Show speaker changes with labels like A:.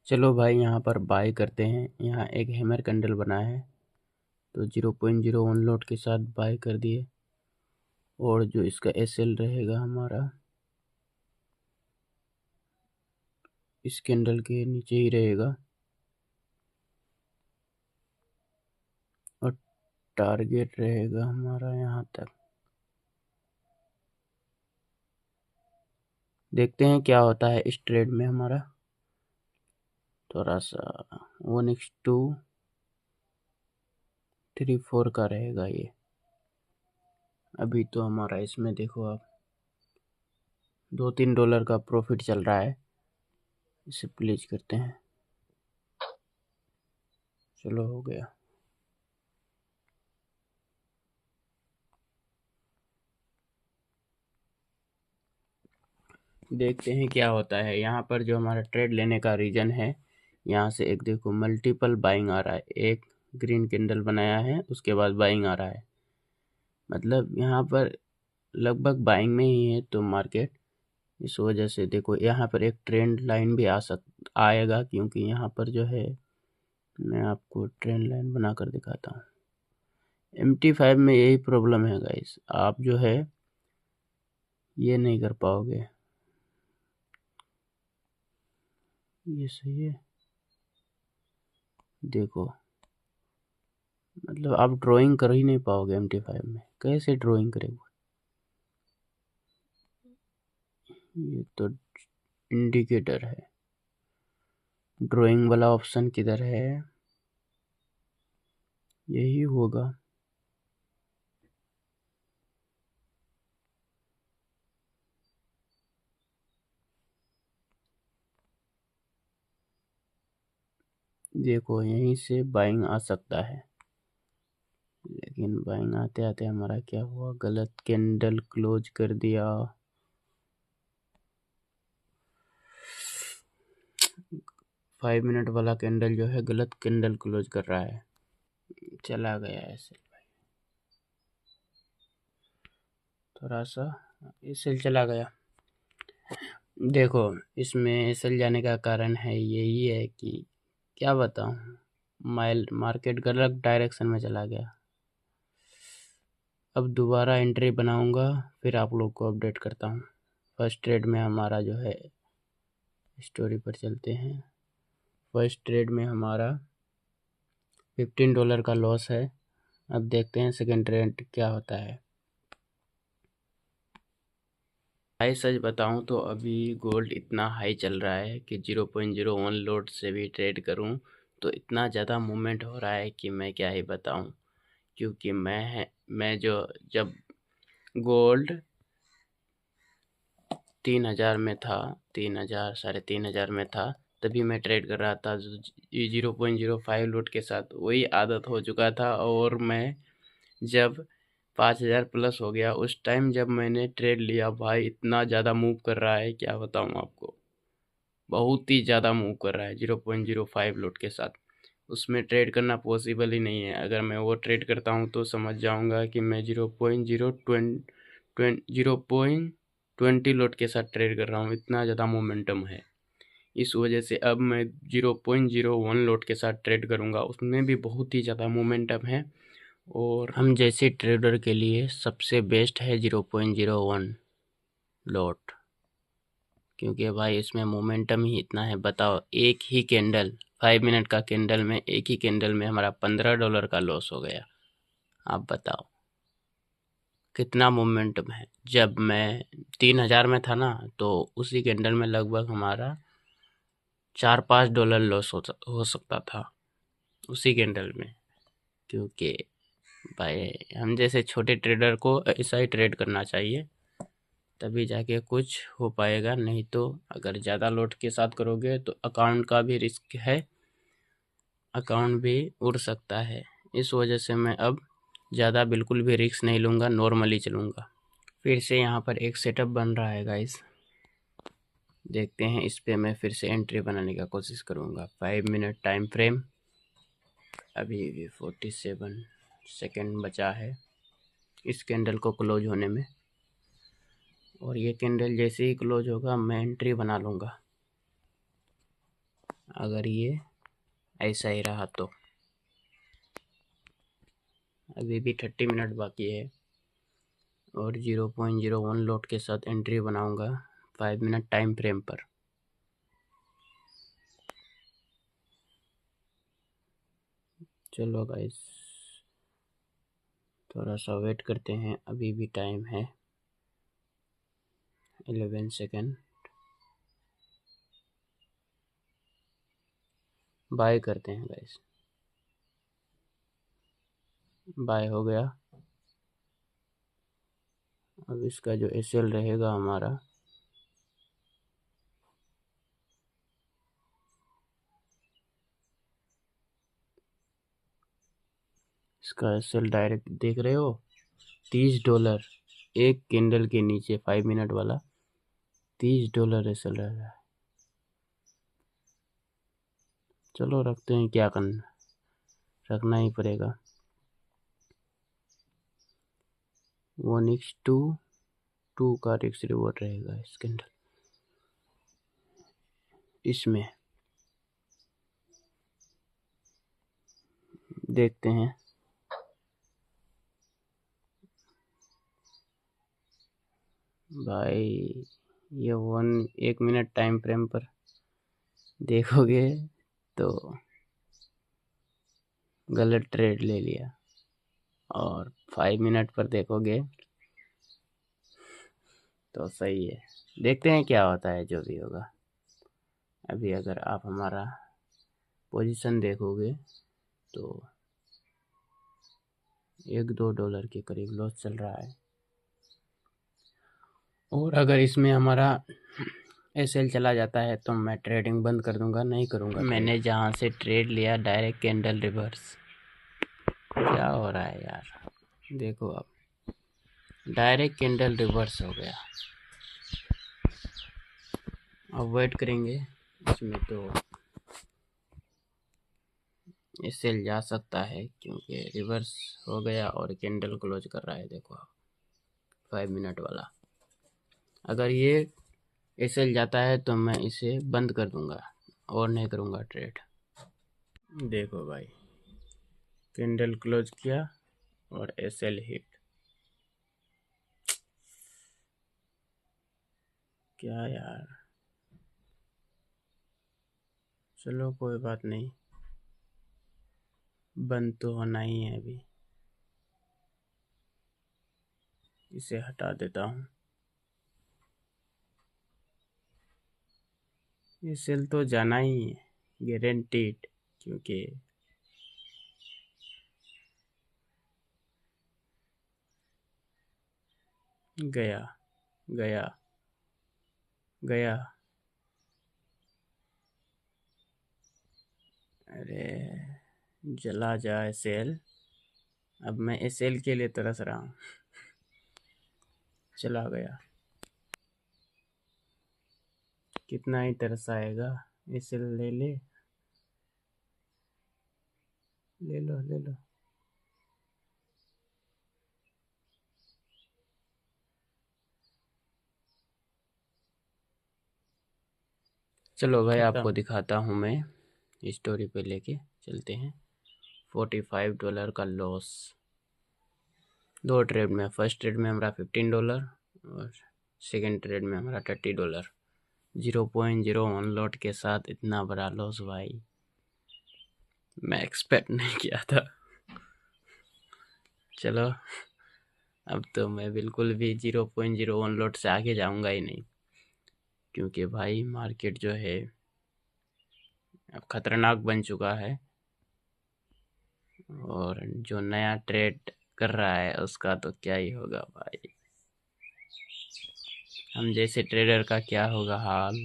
A: चलो भाई यहाँ पर बाय करते हैं। यहाँ एक हैमर कैंडल बना है तो 0.01 लॉट के साथ बाय कर दिए। और जो इसका एसएल रहेगा हमारा इस कैंडल के नीचे ही रहेगा और टारगेट रहेगा हमारा यहाँ तक। देखते हैं क्या होता है इस ट्रेड में हमारा। थोड़ा सा 1:34 का रहेगा ये। अभी तो हमारा इसमें देखो आप $2-3 का प्रॉफिट चल रहा है। इसे प्लेस करते हैं। चलो हो गया। देखते हैं क्या होता है। यहाँ पर जो हमारा ट्रेड लेने का रीज़न है, यहाँ से एक देखो मल्टीपल बाइंग आ रहा है। एक ग्रीन कैंडल बनाया है, उसके बाद बाइंग आ रहा है, मतलब यहाँ पर लगभग बाइंग में ही है तो मार्केट। इस वजह से देखो यहाँ पर एक ट्रेंड लाइन भी आएगा, क्योंकि यहाँ पर जो है मैं आपको ट्रेंड लाइन बना कर दिखाता हूँ। MT5 में यही प्रॉब्लम है गाइस, आप जो है ये नहीं कर पाओगे। ये सही है, देखो मतलब आप ड्राइंग कर ही नहीं पाओगे MT5 में। कैसे ड्राइंग करेंगे? ये तो इंडिकेटर है, ड्राइंग वाला ऑप्शन किधर है? यही होगा। देखो यहीं से बाइंग आ सकता है, लेकिन बाइंग आते आते हमारा क्या हुआ, गलत कैंडल क्लोज कर दिया। 5 मिनट वाला कैंडल जो है गलत कैंडल क्लोज कर रहा है। चला गया ऐसे भाई, थोड़ा सा एसएल चला गया। देखो इसमें एसएल जाने का कारण है यही है कि क्या बताऊं, मार्केट गलत डायरेक्शन में चला गया। अब दोबारा एंट्री बनाऊंगा, फिर आप लोग को अपडेट करता हूं। फर्स्ट ट्रेड में हमारा जो है, स्टोरी पर चलते हैं। फर्स्ट ट्रेड में हमारा $15 का लॉस है। अब देखते हैं सेकंड ट्रेड क्या होता है। भाई सच बताऊं तो अभी गोल्ड इतना हाई चल रहा है कि 0.01 लॉट से भी ट्रेड करूं तो इतना ज़्यादा मूवमेंट हो रहा है कि मैं क्या ही बताऊं। क्योंकि मैं जो जब गोल्ड 3,000 में था, 3,000 3,500 में था, तभी मैं ट्रेड कर रहा था 0.05 लॉट के साथ। वही आदत हो चुका था। और मैं जब 5,000 प्लस हो गया उस टाइम जब मैंने ट्रेड लिया, भाई इतना ज़्यादा मूव कर रहा है क्या बताऊँ आपको, बहुत ही ज़्यादा मूव कर रहा है 0.05 लॉट के साथ। उसमें ट्रेड करना पॉसिबल ही नहीं है। अगर मैं वो ट्रेड करता हूँ तो समझ जाऊँगा कि मैं 0.20 लॉट के साथ ट्रेड कर रहा हूँ। इतना ज़्यादा मोमेंटम है। इस वजह से अब मैं 0.01 लॉट के साथ ट्रेड करूँगा, उसमें भी बहुत ही ज़्यादा मोमेंटम है। और हम जैसे ट्रेडर के लिए सबसे बेस्ट है 0.01 लॉट, क्योंकि भाई इसमें मोमेंटम ही इतना है। बताओ, एक ही कैंडल 5 मिनट का कैंडल में, एक ही कैंडल में हमारा $15 का लॉस हो गया। आप बताओ कितना मोमेंटम है। जब मैं 3,000 में था ना, तो उसी कैंडल में लगभग हमारा $4-5 लॉस हो सकता था उसी कैंडल में। क्योंकि भाई हम जैसे छोटे ट्रेडर को ऐसा ही ट्रेड करना चाहिए, तभी जाके कुछ हो पाएगा। नहीं तो अगर ज़्यादा लॉट के साथ करोगे तो अकाउंट का भी रिस्क है, अकाउंट भी उड़ सकता है। इस वजह से मैं अब ज़्यादा बिल्कुल भी रिस्क नहीं लूँगा, नॉर्मली चलूँगा। फिर से यहाँ पर एक सेटअप बन रहा है गाइस, देखते हैं। इस पे मैं फिर से एंट्री बनाने का कोशिश करूँगा। 5 मिनट टाइम फ्रेम, अभी भी 47 सेकेंड बचा है इस कैंडल को क्लोज होने में। और ये कैंडल जैसे ही क्लोज होगा मैं एंट्री बना लूँगा। अगर ये ऐसा ही रहा तो अभी भी 30 मिनट बाकी है और 0.01 लॉट के साथ एंट्री बनाऊंगा 5 मिनट टाइम फ्रेम पर। चलो गाइस थोड़ा सा वेट करते हैं, अभी भी टाइम है 11 सेकेंड। बाय करते हैं गाइस, बाय हो गया। अब इसका जो एसएल रहेगा हमारा इसका एसएल डायरेक्ट देख रहे हो $30 एक कैंडल के नीचे 5 मिनट वाला $30 एसएल रह रहा है। चलो रखते हैं, क्या करना, रखना ही पड़ेगा। 1:2 का रिस्क रिवॉर्ड रहेगा इस कैंडल इसमें, देखते हैं। भाई ये 1 मिनट टाइम फ्रेम पर देखोगे तो गलत ट्रेड ले लिया, और 5 मिनट पर देखोगे तो सही है। देखते हैं क्या होता है, जो भी होगा। अभी अगर आप हमारा पोजीशन देखोगे तो $1-2 के करीब लॉस चल रहा है, और अगर इसमें हमारा एसएल चला जाता है तो मैं ट्रेडिंग बंद कर दूंगा, नहीं करूंगा। मैंने जहां से ट्रेड लिया डायरेक्ट कैंडल रिवर्स। क्या हो रहा है यार, देखो अब डायरेक्ट कैंडल रिवर्स हो गया। अब वेट करेंगे, इसमें तो एसएल जा सकता है क्योंकि रिवर्स हो गया और कैंडल क्लोज कर रहा है, देखो 5 मिनट वाला। अगर ये एसएल जाता है तो मैं इसे बंद कर दूंगा और नहीं करूंगा ट्रेड। देखो भाई कैंडल क्लोज किया और एसएल हिट, क्या यार। चलो कोई बात नहीं, बंद तो होना ही है। अभी इसे हटा देता हूँ, ये सेल तो जाना ही है गारंटीड, क्योंकि गया गया गया। अरे जला जाए सेल, अब मैं इस सेल के लिए तरस रहा हूँ। चला गया, कितना ही तरसाएगा। इस सेल ले ले, ले लो ले लो। चलो भाई आपको दिखाता हूँ मैं, स्टोरी पे लेके चलते हैं। $45 का लॉस 2 ट्रेड में। फर्स्ट ट्रेड में हमारा $15 और सेकेंड ट्रेड में हमारा $30। 0.01 लॉट के साथ इतना बड़ा लॉस भाई, मैं एक्सपेक्ट नहीं किया था। चलो अब तो मैं बिल्कुल भी 0.01 लॉट से आगे जाऊंगा ही नहीं, क्योंकि भाई मार्केट जो है अब खतरनाक बन चुका है, और जो नया ट्रेड कर रहा है उसका तो क्या ही होगा भाई। हम जैसे ट्रेडर का क्या होगा हाल।